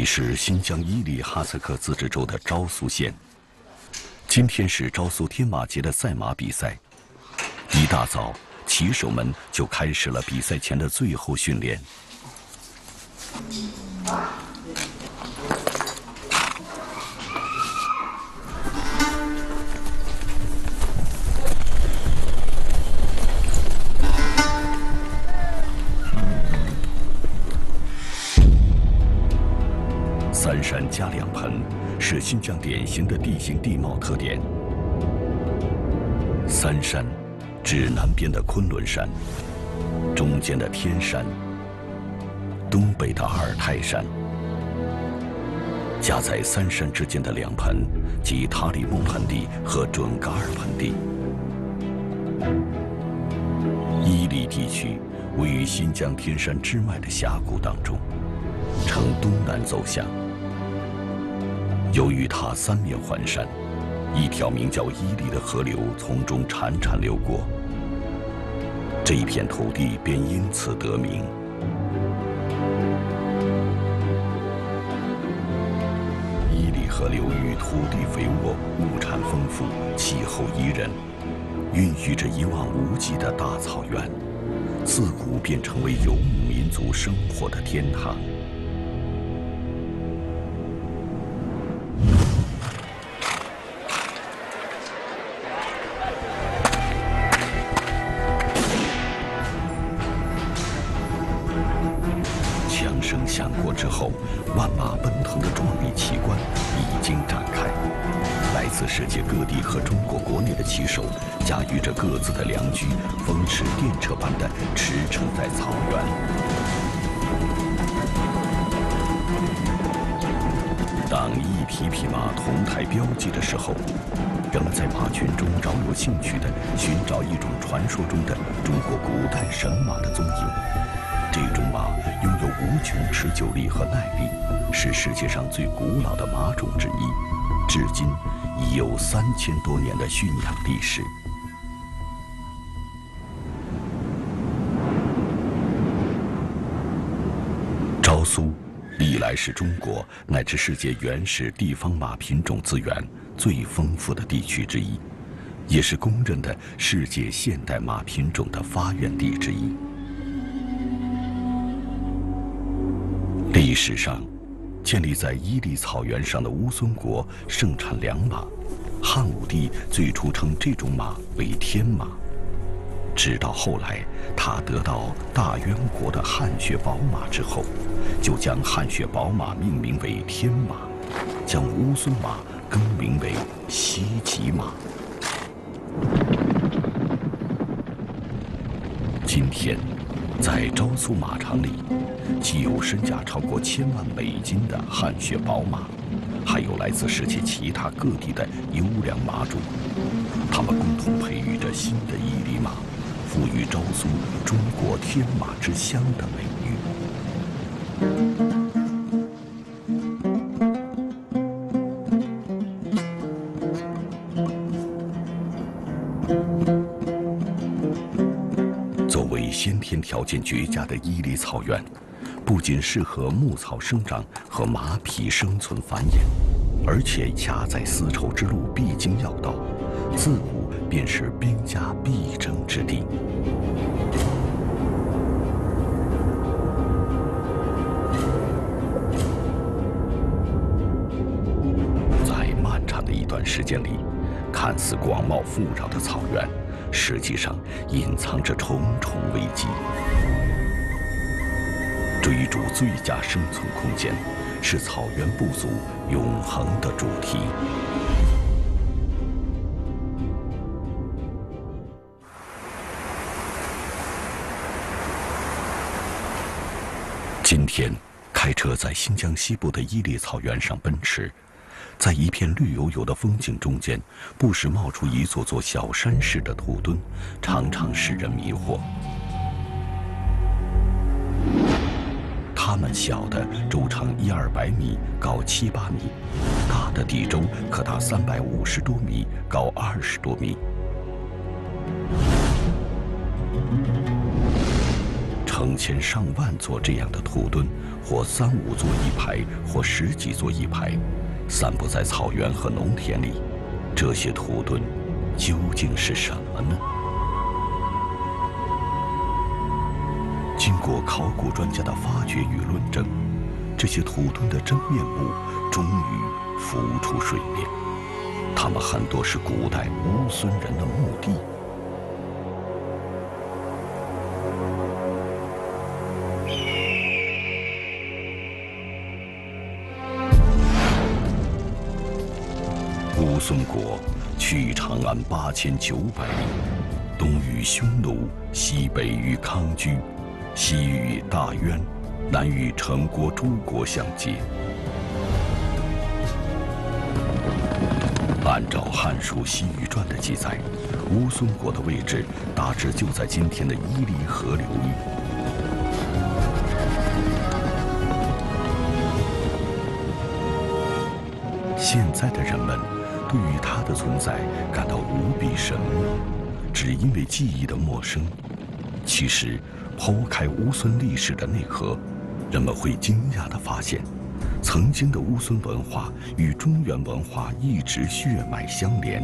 里是新疆伊犁哈萨克自治州的昭苏县。今天是昭苏天马节的赛马比赛。一大早，骑手们就开始了比赛前的最后训练。三山加两盆是新疆典型的地形地貌特点。三山指南边的昆仑山，中间的天山，东北的阿尔泰山。夹在三山之间的两盆即塔里木盆地和准噶尔盆地。伊犁地区位于新疆天山支脉的峡谷当中，呈东南走向。由于它三面环山，一条名叫伊犁的河流从中潺潺流过，这一片土地便因此得名。伊犁河流域土地肥沃，物产丰富，气候宜人，孕育着一望无际的大草原，自古便成为游牧民族生活的天堂。声响过之后，万马奔腾的壮丽奇观已经展开。来自世界各地和中国国内的骑手，驾驭着各自的良驹，风驰电掣般地驰骋在草原。当一匹匹马同台标记的时候，仍在马群中饶有兴趣地寻找一种传说中的中国古代神马的踪影。这种马拥有无穷持久力和耐力，是世界上最古老的马种之一，至今已有3000多年的驯养历史。昭苏历来是中国乃至世界原始地方马品种资源最丰富的地区之一，也是公认的世界现代马品种的发源地之一。历史上，建立在伊犁草原上的乌孙国盛产良马，汉武帝最初称这种马为天马。直到后来，他得到大渊国的汗血宝马之后，就将汗血宝马命名为天马，将乌孙马更名为西极马。今天，在昭苏马场里，既有身价超过1000万美金的汗血宝马，还有来自世界其他各地的优良马种，它们共同培育着新的伊犁马，赋予昭苏“中国天马之乡”的美誉。作为先天条件绝佳的伊犁草原，不仅适合牧草生长和马匹生存繁衍，而且恰在丝绸之路必经要道，自古便是兵家必争之地。在漫长的一段时间里，看似广袤富饶的草原，实际上隐藏着重重危机。追逐最佳生存空间，是草原部族永恒的主题。今天，开车在新疆西部的伊犁草原上奔驰，在一片绿油油的风景中间，不时冒出一座座小山似的土墩，常常使人迷惑。它们小的周长100-200米，高7-8米；大的地周可达350多米，高20多米。成千上万座这样的土墩，或3、5座一排，或10几座一排，散布在草原和农田里。这些土墩究竟是什么呢？经过考古专家的发掘与论证，这些土墩的真面目终于浮出水面。它们很多是古代乌孙人的墓地。乌孙国距长安8900里，东与匈奴，西北与康居，西与大渊，南与陈国诸国相接。按照《汉书·西域传》的记载，乌孙国的位置大致就在今天的伊犁河流域。现在的人们对于它的存在感到无比神秘，只因为记忆的陌生。其实，剖开乌孙历史的内核，人们会惊讶地发现，曾经的乌孙文化与中原文化一直血脉相连。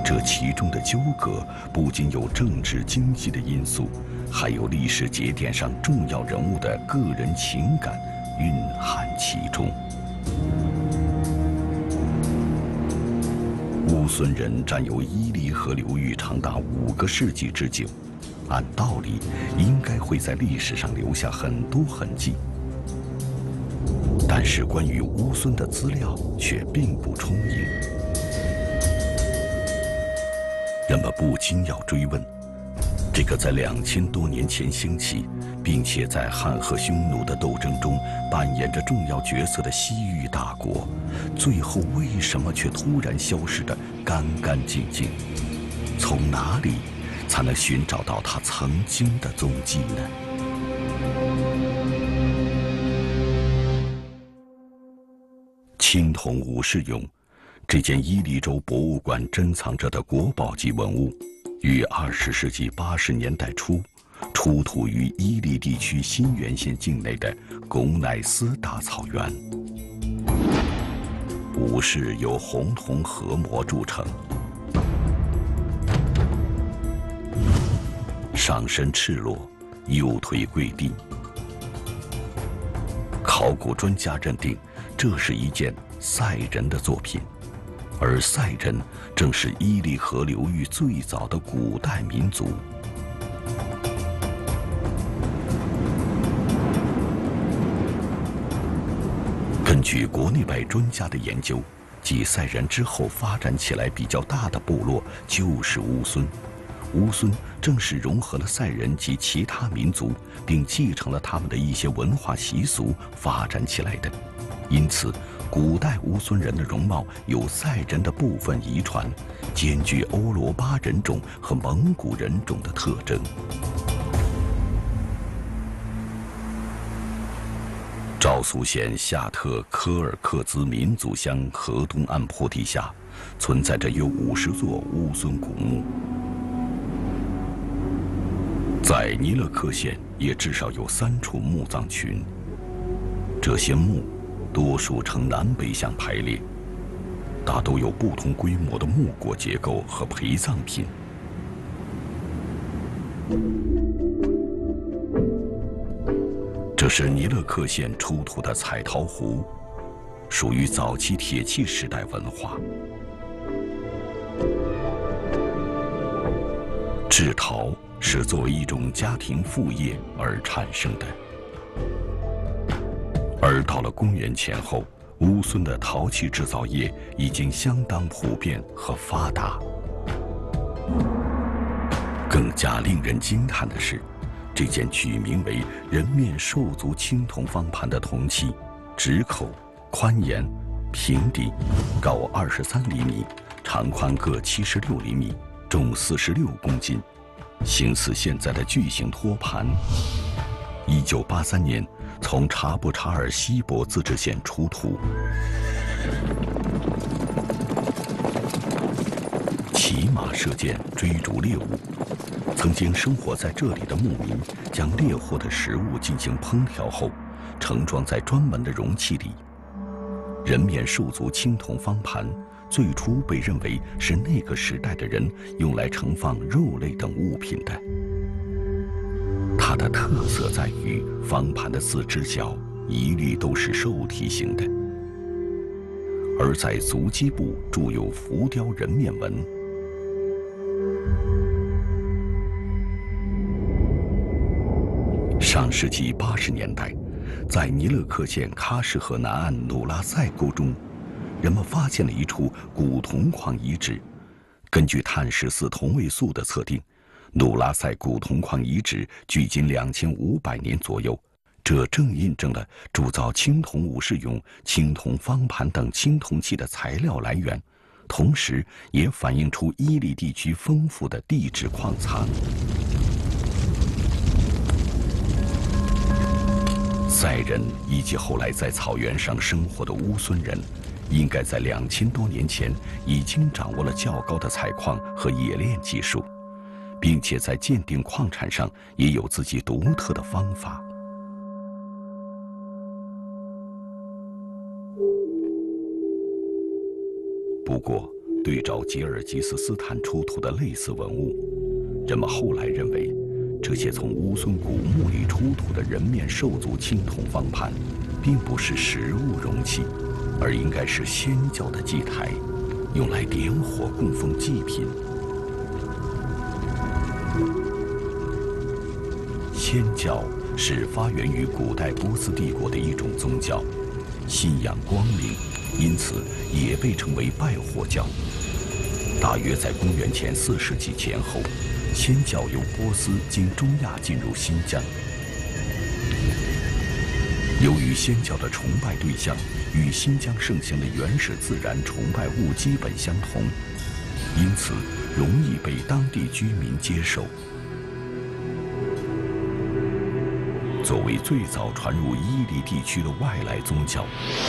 这其中的纠葛不仅有政治经济的因素，还有历史节点上重要人物的个人情感蕴含其中。乌孙人占有伊犁河流域长达5个世纪之久，按道理应该会在历史上留下很多痕迹。但是关于乌孙的资料却并不充盈。人们不禁要追问，这个在2000多年前兴起，并且在汉和匈奴的斗争中扮演着重要角色的西域大国，最后为什么却突然消失得干干净净？从哪里才能寻找到它曾经的踪迹呢？青铜武士俑，这件伊犁州博物馆珍藏着的国宝级文物，于20世纪80年代初出土于伊犁地区新源县境内的巩乃斯大草原。武士由红铜合模铸成，上身赤裸，右腿跪地。考古专家认定，这是一件赛人的作品，而赛人正是伊犁河流域最早的古代民族。根据国内外专家的研究，继赛人之后发展起来比较大的部落就是乌孙。乌孙正是融合了赛人及其他民族，并继承了他们的一些文化习俗发展起来的。因此，古代乌孙人的容貌有赛人的部分遗传，兼具欧罗巴人种和蒙古人种的特征。昭苏县夏特科尔克孜民族乡河东岸坡地下，存在着约50座乌孙古墓。在尼勒克县也至少有3处墓葬群，这些墓多数呈南北向排列，大都有不同规模的木椁结构和陪葬品。这是尼勒克县出土的彩陶壶，属于早期铁器时代文化。制陶是作为一种家庭副业而产生的，而到了公元前后，乌孙的陶器制造业已经相当普遍和发达。更加令人惊叹的是，这件取名为“人面兽足青铜方盘”的铜器，直口、宽沿、平底，高23厘米，长宽各76厘米，重46公斤，形似现在的巨型托盘。1983年从察布查尔锡伯自治县出土。骑马射箭追逐猎物，曾经生活在这里的牧民将猎获的食物进行烹调后，盛装在专门的容器里。人面兽足青铜方盘最初被认为是那个时代的人用来盛放肉类等物品的。它的特色在于方盘的四只脚一律都是兽体形的，而在足基部铸有浮雕人面纹。上世纪80年代，在尼勒克县喀什河南岸努拉塞沟中，人们发现了一处古铜矿遗址。根据碳14同位素的测定，努拉塞古铜矿遗址距今2500年左右。这正印证了铸造青铜武士俑、青铜方盘等青铜器的材料来源，同时也反映出伊犁地区丰富的地质矿藏。塞人以及后来在草原上生活的乌孙人，应该在2000多年前已经掌握了较高的采矿和冶炼技术，并且在鉴定矿产上也有自己独特的方法。不过，对照吉尔吉斯斯坦出土的类似文物，人们后来认为，这些从乌孙古墓里出土的人面兽足青铜方盘，并不是食物容器，而应该是仙教的祭台，用来点火供奉祭品。仙教是发源于古代波斯帝国的一种宗教，信仰光明，因此也被称为拜火教。大约在公元前4世纪前后，仙教由波斯经中亚进入新疆。由于仙教的崇拜对象与新疆盛行的原始自然崇拜物基本相同，因此容易被当地居民接受。作为最早传入伊犁地区的外来宗教，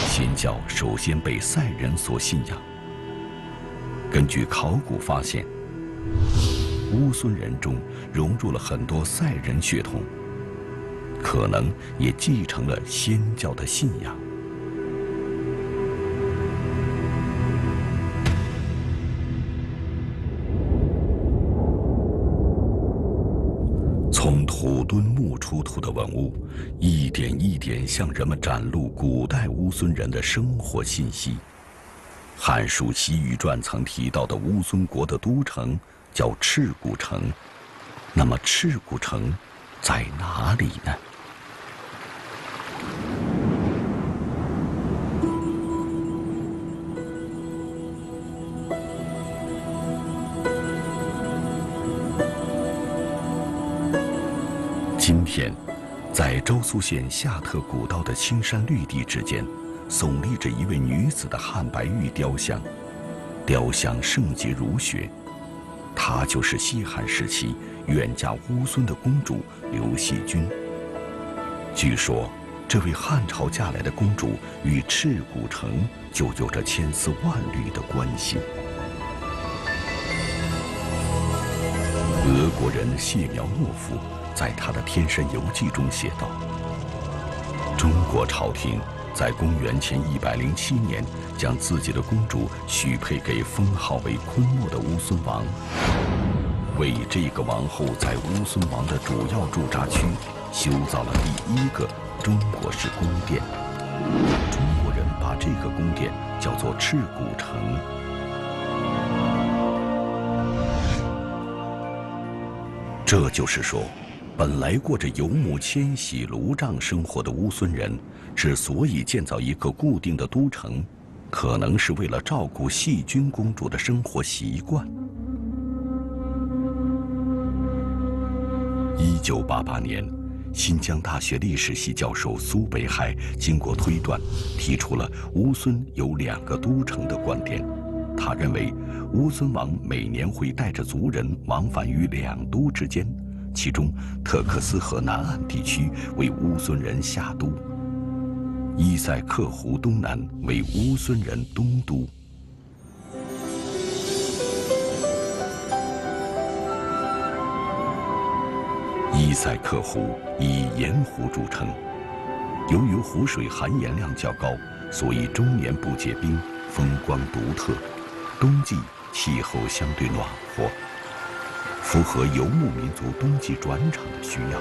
仙教首先被塞人所信仰。根据考古发现，乌孙人中融入了很多塞人血统，可能也继承了仙教的信仰。从土墩墓出土的文物，一点一点向人们展露古代乌孙人的生活信息。《汉书·西域传》曾提到的乌孙国的都城叫赤古城，那么赤古城在哪里呢？今天，在昭苏县下特古道的青山绿地之间，耸立着一位女子的汉白玉雕像，雕像圣洁如雪。她就是西汉时期远嫁乌孙的公主刘惜君。据说，这位汉朝嫁来的公主与赤古城就有着千丝万缕的关系。俄国人谢苗诺夫在他的《天山游记》中写道：中国朝廷在公元前107年将自己的公主许配给封号为昆莫的乌孙王，为这个王后在乌孙王的主要驻扎区修造了第一个中国式宫殿。中国人把这个宫殿叫做赤古城。这就是说，本来过着游牧迁徙卢帐生活的乌孙人，之所以建造一个固定的都城，可能是为了照顾惜君公主的生活习惯。1988年，新疆大学历史系教授苏北海经过推断，提出了乌孙有2个都城的观点。他认为，乌孙王每年会带着族人往返于2都之间，其中特克斯河南岸地区为乌孙人夏都，伊塞克湖东南为乌孙人东都。塞克湖以盐湖著称，由于湖水含盐量较高，所以终年不结冰，风光独特。冬季气候相对暖和，符合游牧民族冬季转场的需要。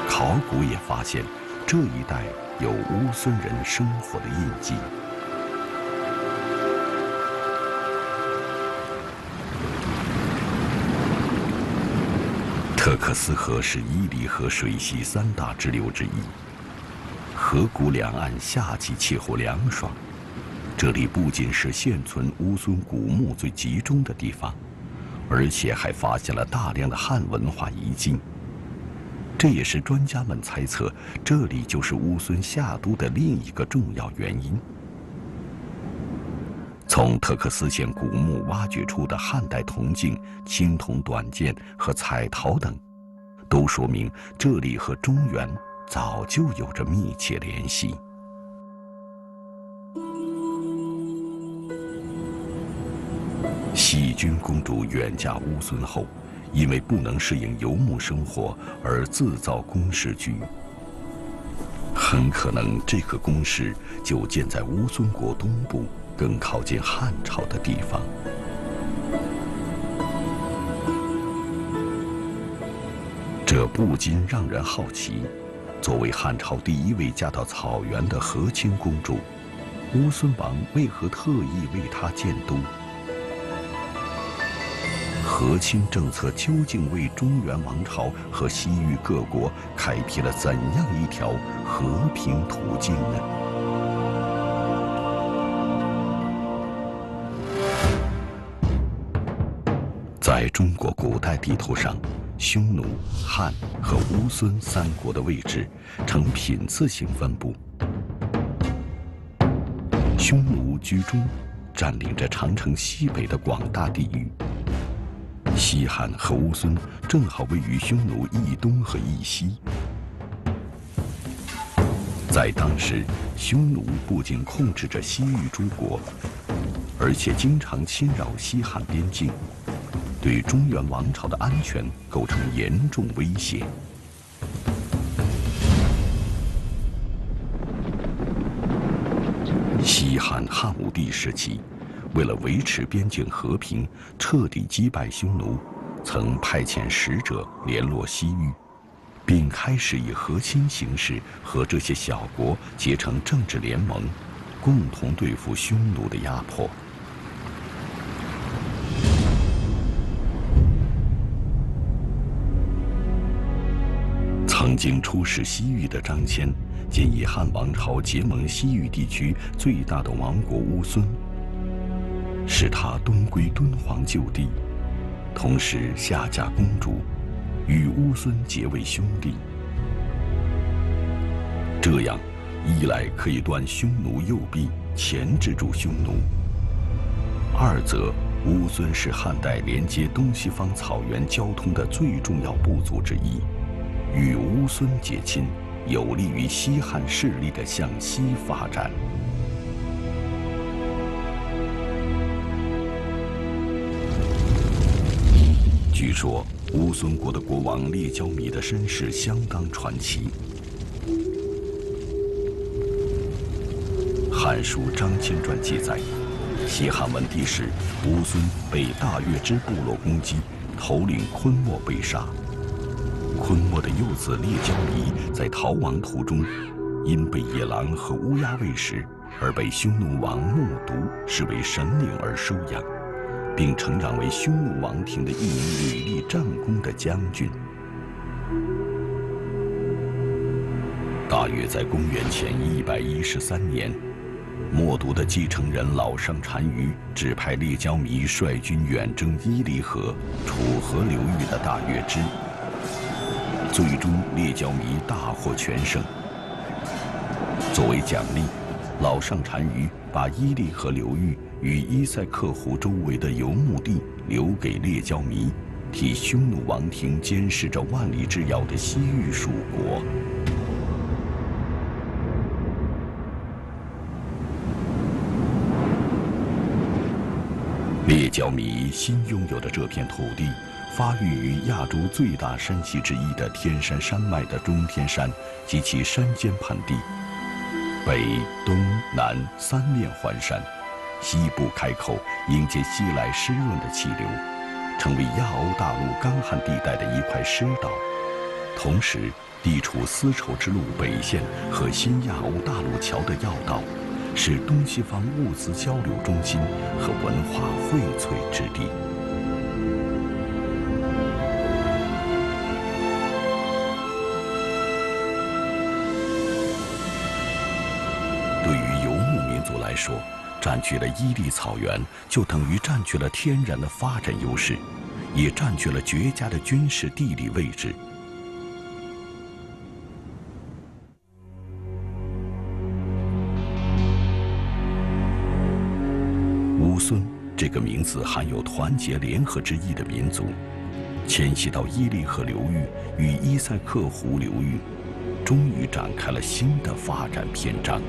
考古也发现，这一带有乌孙人生活的印记。特克斯河是伊犁河水系3大支流之一，河谷两岸夏季气候凉爽。这里不仅是现存乌孙古墓最集中的地方，而且还发现了大量的汉文化遗迹。这也是专家们猜测，这里就是乌孙夏都的另一个重要原因。从特克斯县古墓挖掘出的汉代铜镜、青铜短剑和彩陶等，都说明这里和中原早就有着密切联系。喜君公主远嫁乌孙后，因为不能适应游牧生活而自造宫室居。很可能这个宫室就建在乌孙国东部，更靠近汉朝的地方。这不禁让人好奇：作为汉朝第一位嫁到草原的和亲公主，乌孙王为何特意为她建都？和亲政策究竟为中原王朝和西域各国开辟了怎样一条和平途径呢？在中国古代地图上，匈奴、汉和乌孙3国的位置呈品次性分布。匈奴居中，占领着长城西北的广大地域。西汉和乌孙正好位于匈奴以东和以西。在当时，匈奴不仅控制着西域诸国，而且经常侵扰西汉边境，对中原王朝的安全构成严重威胁。西汉汉武帝时期，为了维持边境和平，彻底击败匈奴，曾派遣使者联络西域，并开始以和亲形式和这些小国结成政治联盟，共同对付匈奴的压迫。曾经出使西域的张骞，建议汉王朝结盟西域地区最大的王国乌孙，使他东归敦煌旧地，同时下嫁公主，与乌孙结为兄弟。这样，一来可以断匈奴右臂，钳制住匈奴；二则乌孙是汉代连接东西方草原交通的最重要部族之一，与乌孙结亲，有利于西汉势力的向西发展。据说乌孙国的国王列焦弥的身世相当传奇。《汉书·张骞传》记载，西汉文帝时，乌孙被大月支部落攻击，头领昆莫被杀。昆莫的幼子列焦弥在逃亡途中，因被野狼和乌鸦喂食，而被匈奴王木渎视为神灵而收养，并成长为匈奴王庭的一名屡立战功的将军。大约在公元前113年，默读的继承人老上单于指派列焦弥率军远征伊犁河、楚河流域的大月支，最终列焦弥大获全胜。作为奖励，老上单于把伊犁河流域与伊塞克湖周围的游牧地留给列焦弥，替匈奴王庭监视着万里之遥的西域属国。列焦弥新拥有的这片土地，发育于亚洲最大山系之一的天山山脉的中天山及其山间盆地，北、东、南三面环山，西部开口迎接西来湿润的气流，成为亚欧大陆干旱地带的一块湿岛，同时地处丝绸之路北线和新亚欧大陆桥的要道，是东西方物资交流中心和文化荟萃之地。对于游牧民族来说，占据了伊犁草原，就等于占据了天然的发展优势，也占据了绝佳的军事地理位置。乌孙这个名字含有团结联合之意的民族，迁徙到伊犁河流域与伊塞克湖流域，终于展开了新的发展篇章。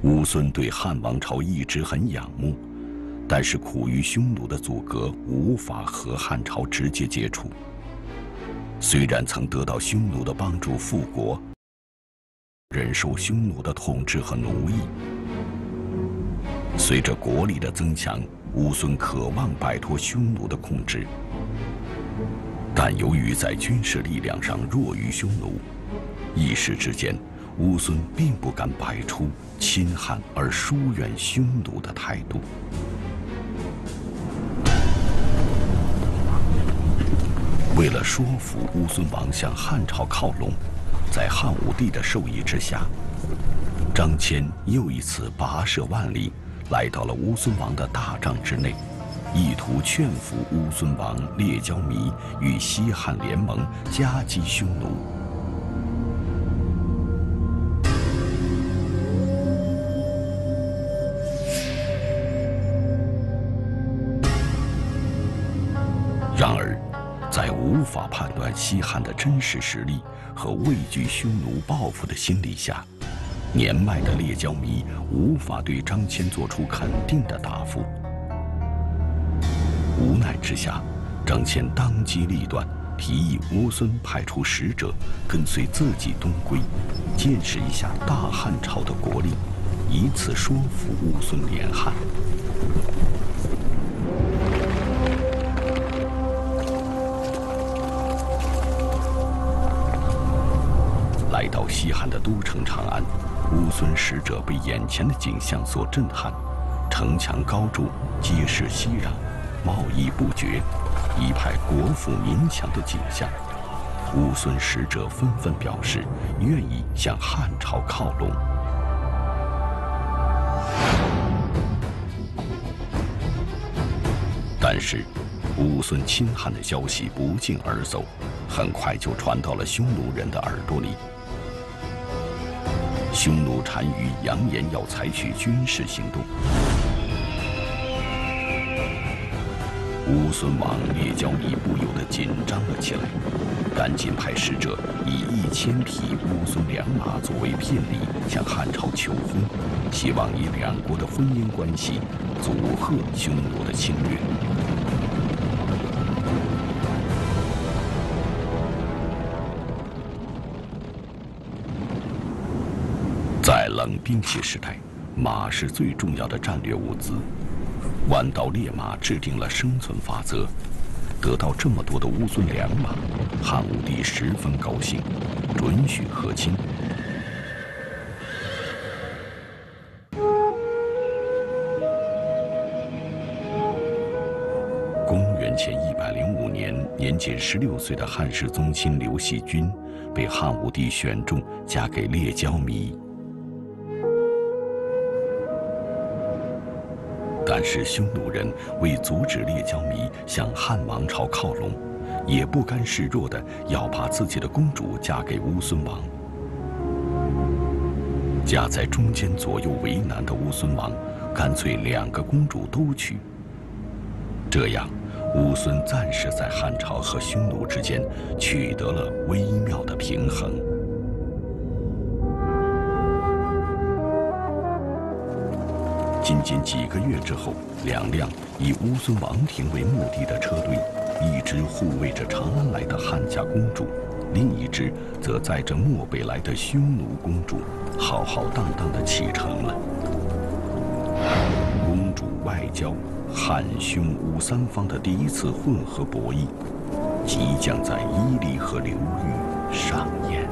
乌孙对汉王朝一直很仰慕，但是苦于匈奴的阻隔，无法和汉朝直接接触。虽然曾得到匈奴的帮助复国，忍受匈奴的统治和奴役。随着国力的增强，乌孙渴望摆脱匈奴的控制，但由于在军事力量上弱于匈奴，一时之间，乌孙并不敢摆出亲汉而疏远匈奴的态度。为了说服乌孙王向汉朝靠拢，在汉武帝的授意之下，张骞又一次跋涉万里，来到了乌孙王的大帐之内，意图劝服乌孙王列交弥与西汉联盟，夹击匈奴。然而，在无法判断西汉的真实实力和畏惧匈奴报复的心理下，年迈的列交弥无法对张骞做出肯定的答复。无奈之下，张骞当机立断，提议乌孙派出使者跟随自己东归，见识一下大汉朝的国力，以此说服乌孙联汉。来到西汉的都城长安，乌孙使者被眼前的景象所震撼，城墙高筑，街市熙攘，贸易不绝，一派国富民强的景象。乌孙使者纷纷表示愿意向汉朝靠拢。但是，乌孙亲汉的消息不胫而走，很快就传到了匈奴人的耳朵里。匈奴单于扬言要采取军事行动，乌孙王列交弥不由得紧张了起来，赶紧派使者以1000匹乌孙良马作为聘礼向汉朝求婚，希望以两国的婚姻关系阻吓匈奴的侵略。在冷兵器时代，马是最重要的战略物资。弯刀猎马制定了生存法则，得到这么多的乌孙良马，汉武帝十分高兴，准许和亲。公元前105年，年仅16岁的汉室宗亲刘喜君，被汉武帝选中，嫁给列交弥。但是匈奴人为阻止列交弥向汉王朝靠拢，也不甘示弱的要把自己的公主嫁给乌孙王。夹在中间左右为难的乌孙王，干脆2个公主都娶。这样，乌孙暂时在汉朝和匈奴之间取得了微妙的平衡。仅仅几个月之后，两辆以乌孙王庭为目的的车队，一支护卫着长安来的汉家公主，另一支则载着漠北来的匈奴公主，浩浩荡荡地启程了。公主外交，汉匈乌三方的第一次混合博弈，即将在伊犁河流域上演。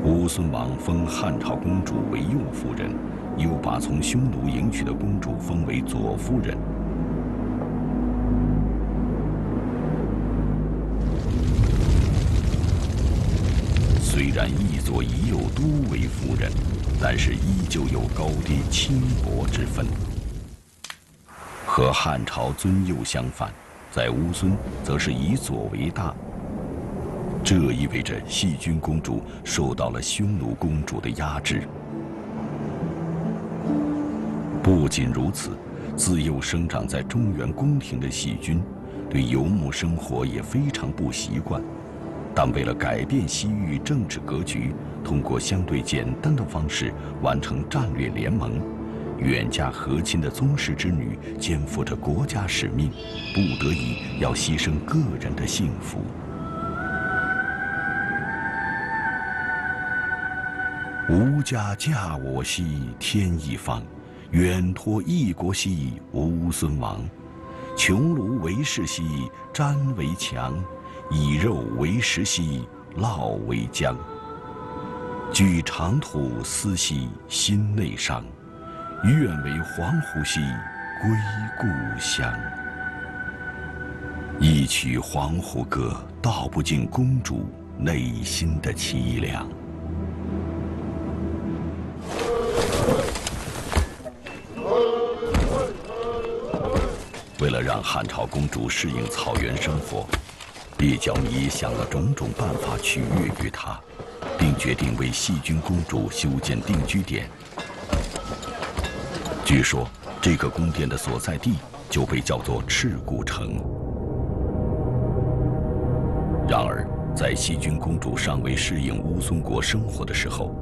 乌孙王封汉朝公主为右夫人，又把从匈奴迎娶的公主封为左夫人。虽然一左一右都为夫人，但是依旧有高低轻薄之分。和汉朝尊右相反，在乌孙则是以左为大。这意味着细君公主受到了匈奴公主的压制。不仅如此，自幼生长在中原宫廷的细君，对游牧生活也非常不习惯。但为了改变西域政治格局，通过相对简单的方式完成战略联盟，远嫁和亲的宗室之女肩负着国家使命，不得已要牺牲个人的幸福。吾家嫁我兮天一方，远托异国兮乌孙王。穷庐为室兮毡为墙，以肉为食兮酪为浆。居长途思兮心内伤，愿为黄鹄兮归故乡。一曲黄鹄歌，道不尽公主内心的凄凉。为了让汉朝公主适应草原生活，列角弥想了种种办法取悦于她，并决定为细君公主修建定居点。据说，这个宫殿的所在地就被叫做赤谷城。然而，在细君公主尚未适应乌孙国生活的时候，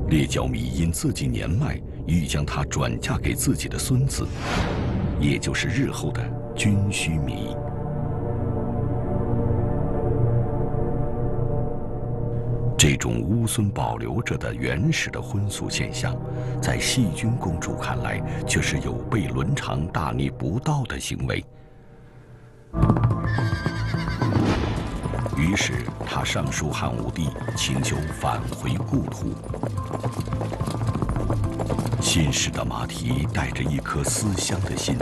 列角弥因自己年迈，欲将她转嫁给自己的孙子，也就是日后的君须弥。这种乌孙保留着的原始的婚俗现象，在细君公主看来却是有悖伦常、大逆不道的行为。于是，她上书汉武帝，请求返回故土。信使的马蹄带着一颗思乡的心，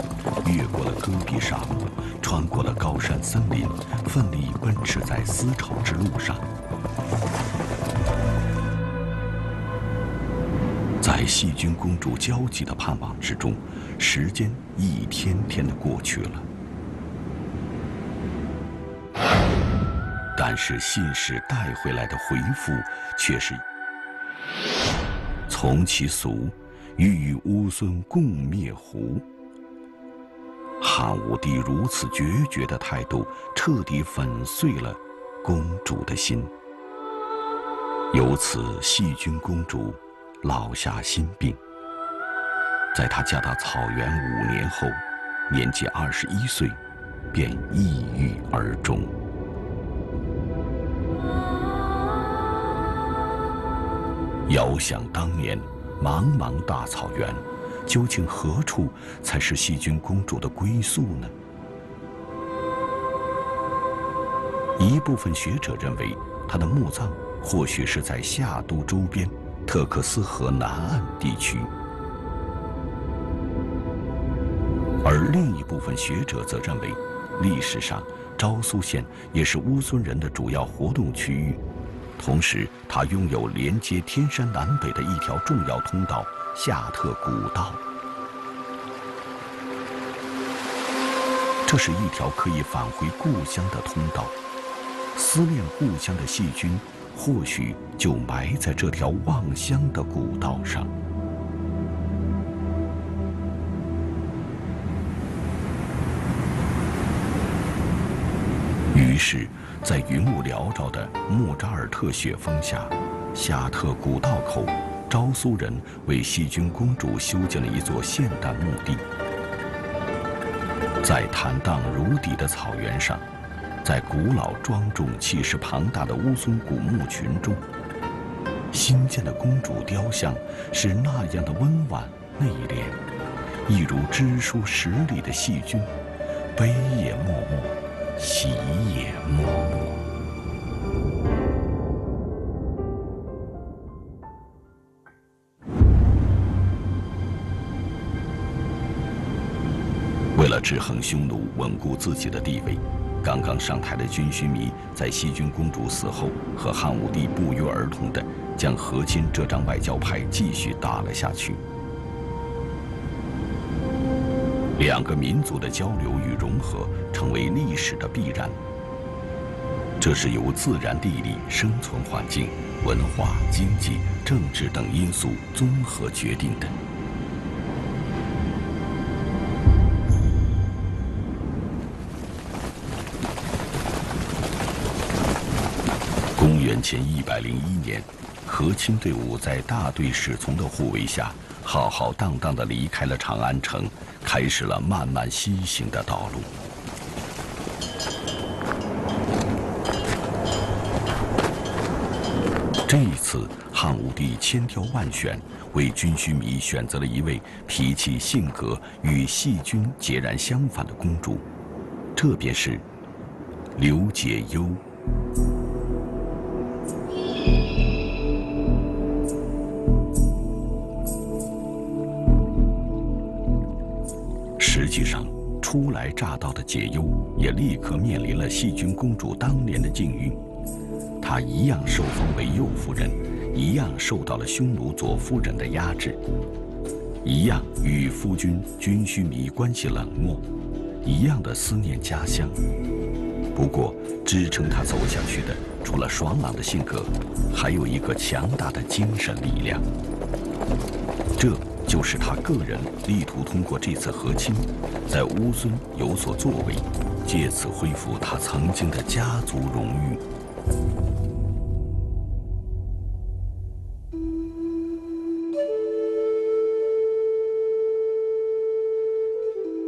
越过了戈壁沙漠，穿过了高山森林，奋力奔驰在丝绸之路上。在细君公主焦急的盼望之中，时间一天天的过去了。但是信使带回来的回复却是：从其俗，欲与乌孙共灭胡。汉武帝如此决绝的态度，彻底粉碎了公主的心。由此，细君公主落下心病。在她嫁到草原5年后，年纪21岁，便抑郁而终。遥想当年，茫茫大草原，究竟何处才是细君公主的归宿呢？一部分学者认为，她的墓葬或许是在夏都周边特克斯河南岸地区，而另一部分学者则认为，历史上昭苏县也是乌孙人的主要活动区域。同时，它拥有连接天山南北的一条重要通道——夏特古道。这是一条可以返回故乡的通道。思念故乡的细君，或许就埋在这条望乡的古道上。于是，在云雾缭绕的莫扎尔特雪峰下，夏特古道口昭苏人为细菌公主修建了一座现代墓地。在坦荡如砥的草原上，在古老庄重气势庞大的乌孙古墓群中，新建的公主雕像是那样的温婉内敛，一如知书识礼的细菌，悲也默默，喜也默默。为了制衡匈奴，稳固自己的地位，刚刚上台的军须弥在细菌公主死后，和汉武帝不约而同地将和亲这张外交牌继续打了下去。两个民族的交流与融合成为历史的必然，这是由自然地理、生存环境、文化、经济、政治等因素综合决定的。公元前101年，和亲队伍在大队侍从的护卫下，浩浩荡荡地离开了长安城，开始了漫漫西行的道路。这一次，汉武帝千挑万选，为军须弥选择了一位脾气性格与细菌截然相反的公主，这便是刘解忧。实际上，初来乍到的解忧也立刻面临了细菌公主当年的境遇。她一样受封为右夫人，一样受到了匈奴左夫人的压制，一样与夫君军须弥关系冷漠，一样的思念家乡。不过，支撑她走下去的，除了爽朗的性格，还有一个强大的精神力量。这就是他个人力图通过这次和亲，在乌孙有所作为，借此恢复他曾经的家族荣誉。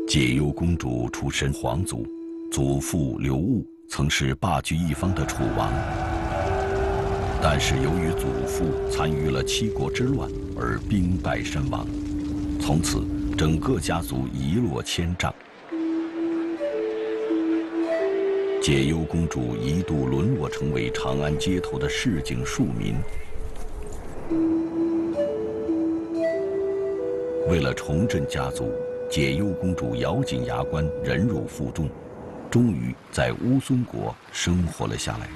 解忧公主出身皇族，祖父刘戊曾是霸居一方的楚王，但是由于祖父参与了七国之乱而兵败身亡，从此整个家族一落千丈。解忧公主一度沦落成为长安街头的市井庶民。为了重振家族，解忧公主咬紧牙关，忍辱负重，终于在乌孙国生活了下来。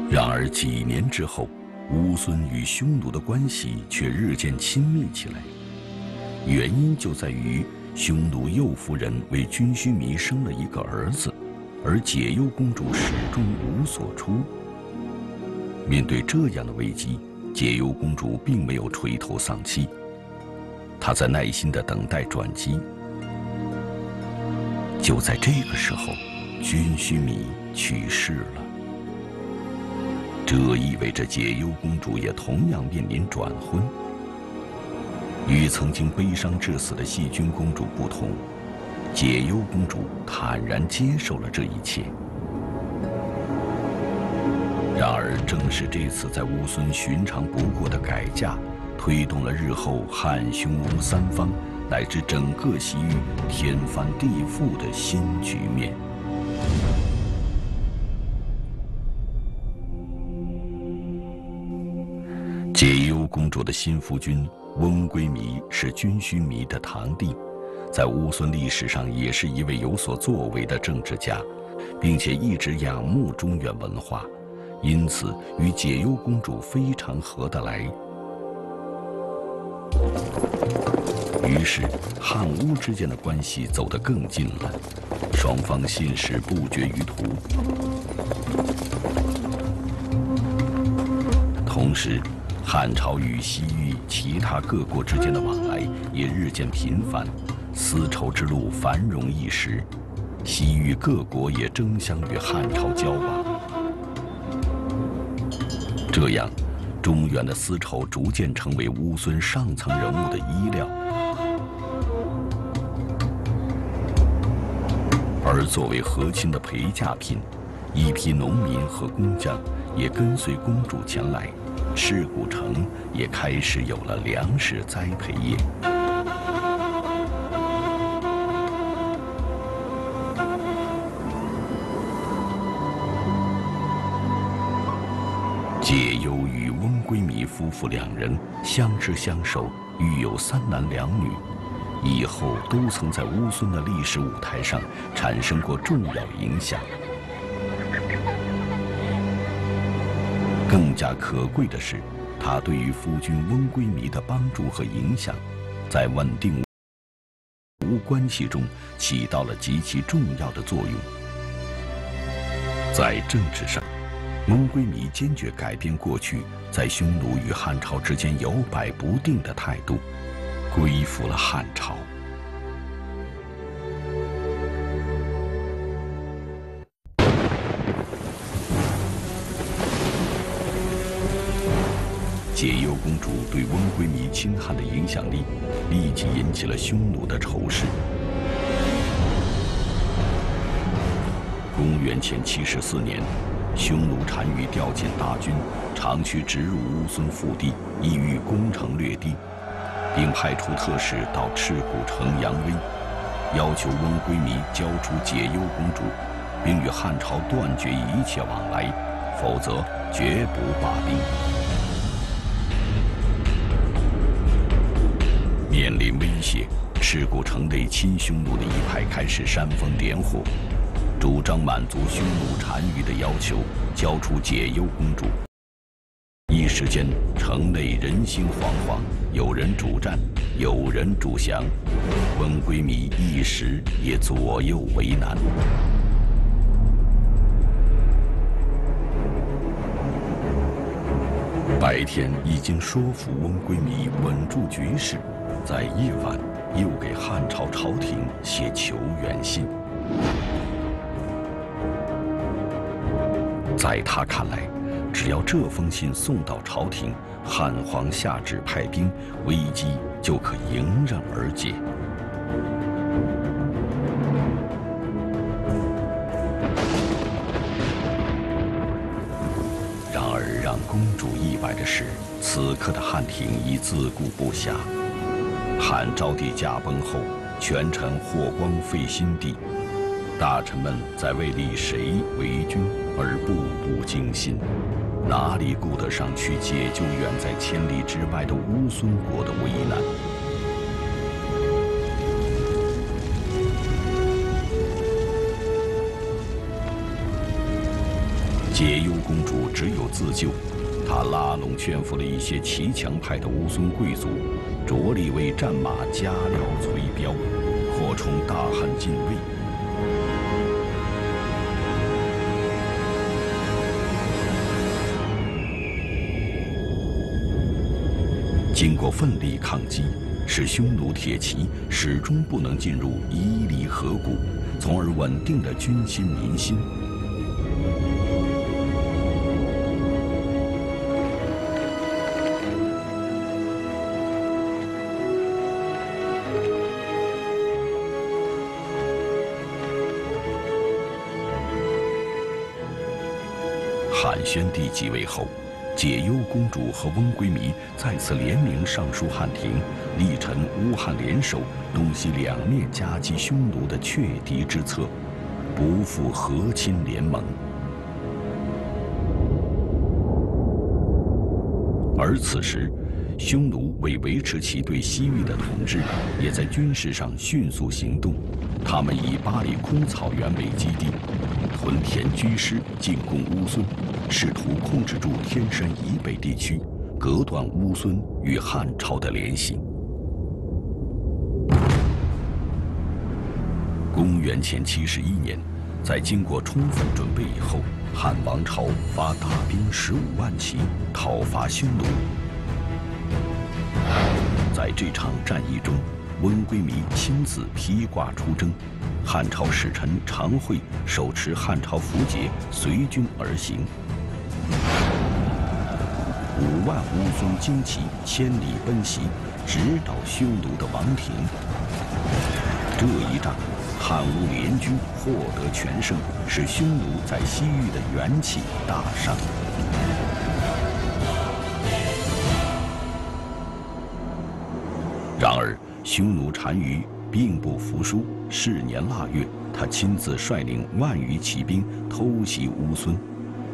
然而几年之后，乌孙与匈奴的关系却日渐亲密起来，原因就在于匈奴右夫人为军须弥生了一个儿子，而解忧公主始终无所出。面对这样的危机，解忧公主并没有垂头丧气，她在耐心地等待转机。就在这个时候，军须弥去世了。这意味着解忧公主也同样面临转婚。与曾经悲伤致死的细菌公主不同，解忧公主坦然接受了这一切。然而，正是这次在乌孙寻常不过的改嫁，推动了日后汉、匈、乌三方乃至整个西域天翻地覆的新局面。解忧公主的新夫君翁归靡是军须弥的堂弟，在乌孙历史上也是一位有所作为的政治家，并且一直仰慕中原文化，因此与解忧公主非常合得来。于是，汉乌之间的关系走得更近了，双方信使不绝于途。同时，汉朝与西域其他各国之间的往来也日渐频繁，丝绸之路繁荣一时，西域各国也争相与汉朝交往。这样，中原的丝绸逐渐成为乌孙上层人物的衣料。而作为和亲的陪嫁品，一批农民和工匠也跟随公主前来，赤谷城也开始有了粮食栽培业。解忧与翁归迷夫妇两人相知相守，育有3男2女。以后都曾在乌孙的历史舞台上产生过重要影响。更加可贵的是，他对于夫君翁归迷的帮助和影响，在稳定吴关系中起到了极其重要的作用。在政治上，翁归迷坚决改变过去在匈奴与汉朝之间摇摆不定的态度，归附了汉朝。解忧公主对翁归迷亲汉的影响力，立即引起了匈奴的仇视。公元前74年，匈奴单于调遣大军，长驱直入乌孙腹地，意欲攻城略地，并派出特使到赤谷城扬威，要求翁归迷交出解忧公主，并与汉朝断绝一切往来，否则绝不罢兵。面临威胁，赤谷城内亲匈奴的一派开始煽风点火，主张满足匈奴单于的要求，交出解忧公主。一时间，城内人心惶惶，有人主战，有人主降，翁归迷一时也左右为难。白天已经说服翁归迷稳住局势，在夜晚又给汉朝朝廷写求援信。在他看来，只要这封信送到朝廷，汉皇下旨派兵，危机就可迎刃而解。然而，让公主意外的是，此刻的汉廷已自顾不暇。汉昭帝驾崩后，权臣霍光废新帝，大臣们在为立谁为君而步步惊心，哪里顾得上去解救远在千里之外的乌孙国的危难？解忧公主只有自救，她拉拢劝服了一些骑墙派的乌孙贵族，着力为战马加料催膘，扩充大汉禁卫。经过奋力抗击，使匈奴铁骑始终不能进入伊犁河谷，从而稳定了军心民心。汉宣帝继位后，解忧公主和翁归迷再次联名上书汉廷，力陈乌汉联手，东西两面夹击匈奴的却敌之策，不负和亲联盟。而此时，匈奴为维持其对西域的统治，也在军事上迅速行动。他们以巴里空草原为基地，屯田居师，进攻乌孙，试图控制住天山以北地区，隔断乌孙与汉朝的联系。公元前71年，在经过充分准备以后，汉王朝发大兵15万骑讨伐匈奴。在这场战役中，翁归迷亲自披挂出征，汉朝使臣常惠手持汉朝符节随军而行。5万乌孙精骑千里奔袭，直捣匈奴的王庭。这一仗，汉乌联军获得全胜，使匈奴在西域的元气大伤。然而，匈奴单于并不服输。是年腊月，他亲自率领万余骑兵偷袭乌孙，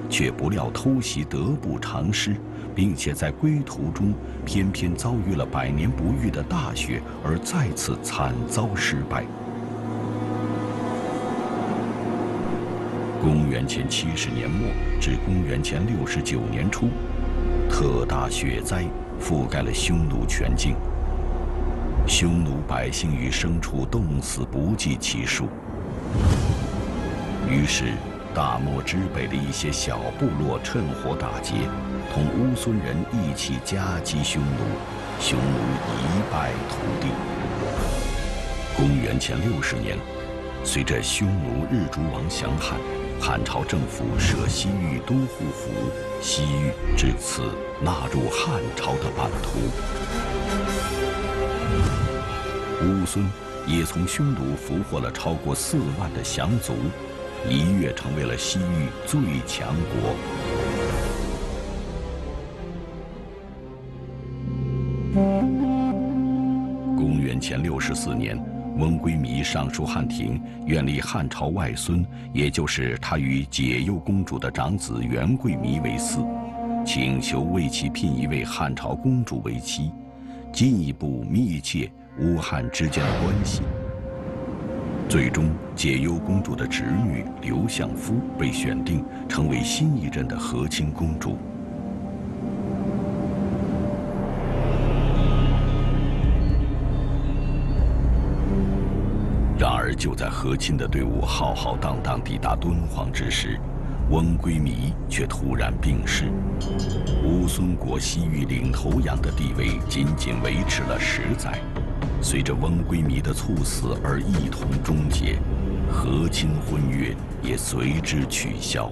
却不料偷袭得不偿失，并且在归途中偏偏遭遇了百年不遇的大雪，而再次惨遭失败。公元前70年末至公元前69年初，特大雪灾覆盖了匈奴全境。匈奴百姓与牲畜冻死不计其数。于是，大漠之北的一些小部落趁火打劫，同乌孙人一起夹击匈奴，匈奴一败涂地。公元前60年，随着匈奴日逐王降汉，汉朝政府设西域都护府，西域至此纳入汉朝的版图。乌孙也从匈奴俘获了超过4万的降卒，一跃成为了西域最强国。公元前64年，翁归靡上书汉庭，愿立汉朝外孙，也就是他与解忧公主的长子元贵弥为嗣，请求为其聘一位汉朝公主为妻，进一步密切乌汉之间的关系。最终，解忧公主的侄女刘相夫被选定成为新一任的和亲公主。然而，就在和亲的队伍浩浩荡荡抵达敦煌之时，翁归靡却突然病逝。乌孙国西域领头羊的地位仅仅维持了10载。随着翁归靡的猝死而一同终结，和亲婚约也随之取消。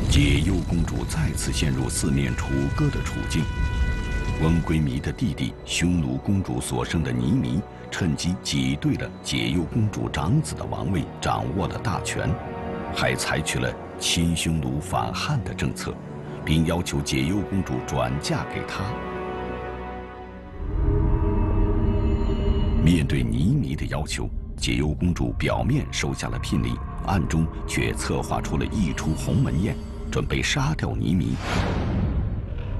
解忧公主再次陷入四面楚歌的处境。翁归靡的弟弟匈奴公主所生的尼弥，趁机挤兑了解忧公主长子的王位，掌握了大权，还采取了亲匈奴反汉的政策，并要求解忧公主转嫁给他。面对尼弥的要求，解忧公主表面收下了聘礼，暗中却策划出了一出鸿门宴，准备杀掉尼弥。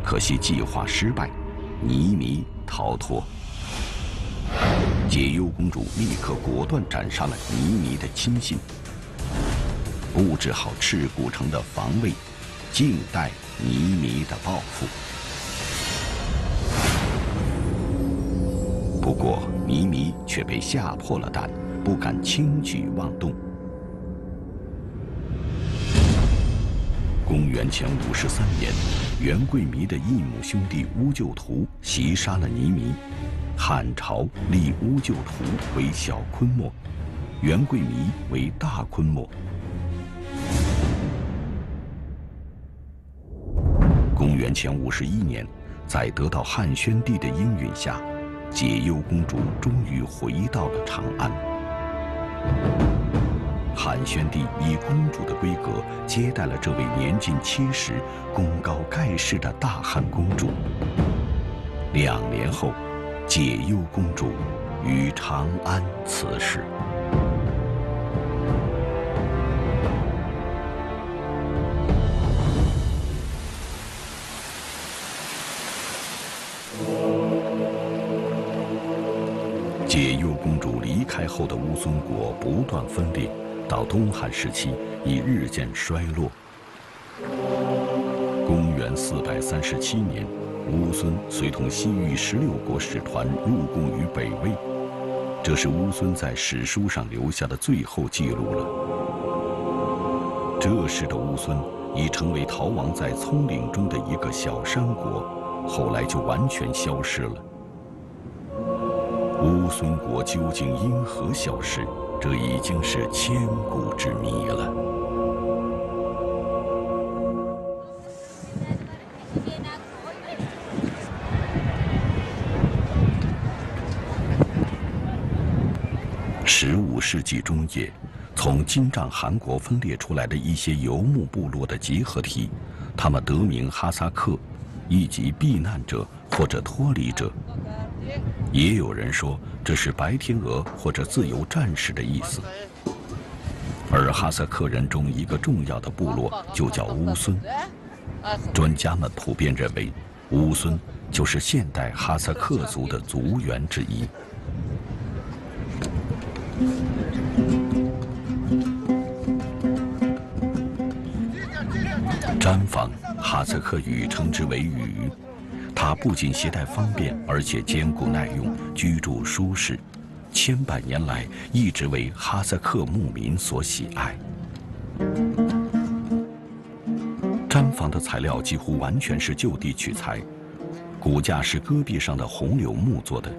可惜计划失败，尼弥逃脱。解忧公主立刻果断斩杀了尼弥的亲信，布置好赤古城的防卫，静待尼弥的报复。不过，尼弥却被吓破了胆，不敢轻举妄动。公元前53年，元贵弥的异母兄弟乌就图袭杀了尼弥，汉朝立乌就图为小昆莫，元贵弥为大昆莫。公元前51年，在得到汉宣帝的应允下，解忧公主终于回到了长安。汉宣帝以公主的规格接待了这位年近70、功高盖世的大汉公主。2年后，解忧公主于长安辞世。解忧公主离开后的乌孙国不断分裂，到东汉时期已日渐衰落。公元437年，乌孙随同西域16国使团入贡于北魏，这是乌孙在史书上留下的最后记录了。这时的乌孙已成为逃亡在葱岭中的一个小山国，后来就完全消失了。乌孙国究竟因何消失？这已经是千古之谜了。15世纪中叶，从金帐汗国分裂出来的一些游牧部落的结合体，他们得名哈萨克，意即避难者或者脱离者。也有人说这是白天鹅或者自由战士的意思。而哈萨克人中一个重要的部落就叫乌孙，专家们普遍认为，乌孙就是现代哈萨克族的族源之一。毡房，哈萨克语称之为雨，它不仅携带方便，而且坚固耐用，居住舒适，千百年来一直为哈萨克牧民所喜爱。毡房的材料几乎完全是就地取材，骨架是戈壁上的红柳木做的，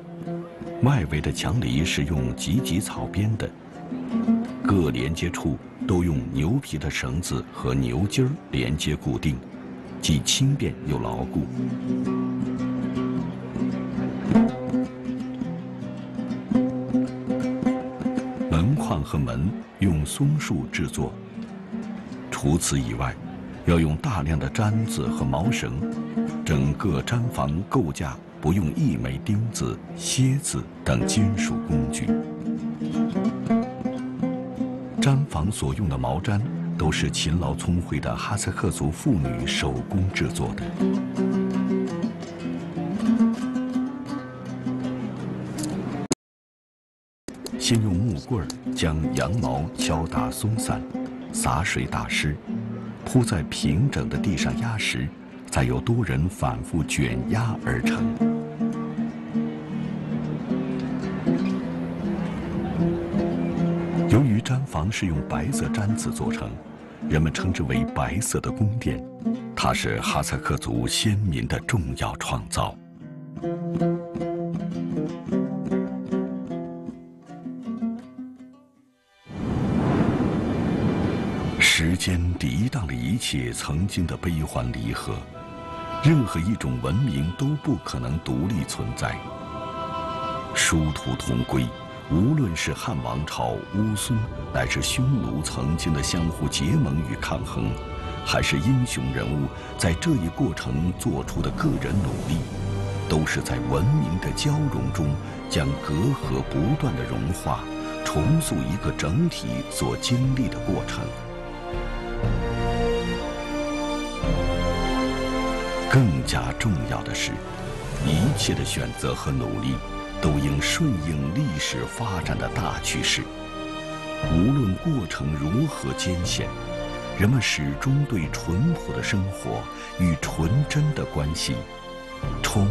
外围的墙篱是用芨芨草编的，各连接处都用牛皮的绳子和牛筋连接固定，既轻便又牢固。门框和门用松树制作，除此以外，要用大量的毡子和毛绳，整个毡房构架不用一枚钉子、楔子等金属工具。毡房所用的毛毡都是勤劳聪慧的哈萨克族妇女手工制作的。先用木棍将羊毛敲打松散，洒水打湿，铺在平整的地上压实，再由多人反复卷压而成。由于毡房是用白色毡子做成，人们称之为白色的宫殿，它是哈萨克族先民的重要创造。时间涤荡了一切曾经的悲欢离合，任何一种文明都不可能独立存在。殊途同归，无论是汉王朝、乌孙，乃至匈奴曾经的相互结盟与抗衡，还是英雄人物在这一过程做出的个人努力，都是在文明的交融中，将隔阂不断的融化，重塑一个整体所经历的过程。更加重要的是，一切的选择和努力都应顺应历史发展的大趋势。无论过程如何艰险，人们始终对淳朴的生活与纯真的关系充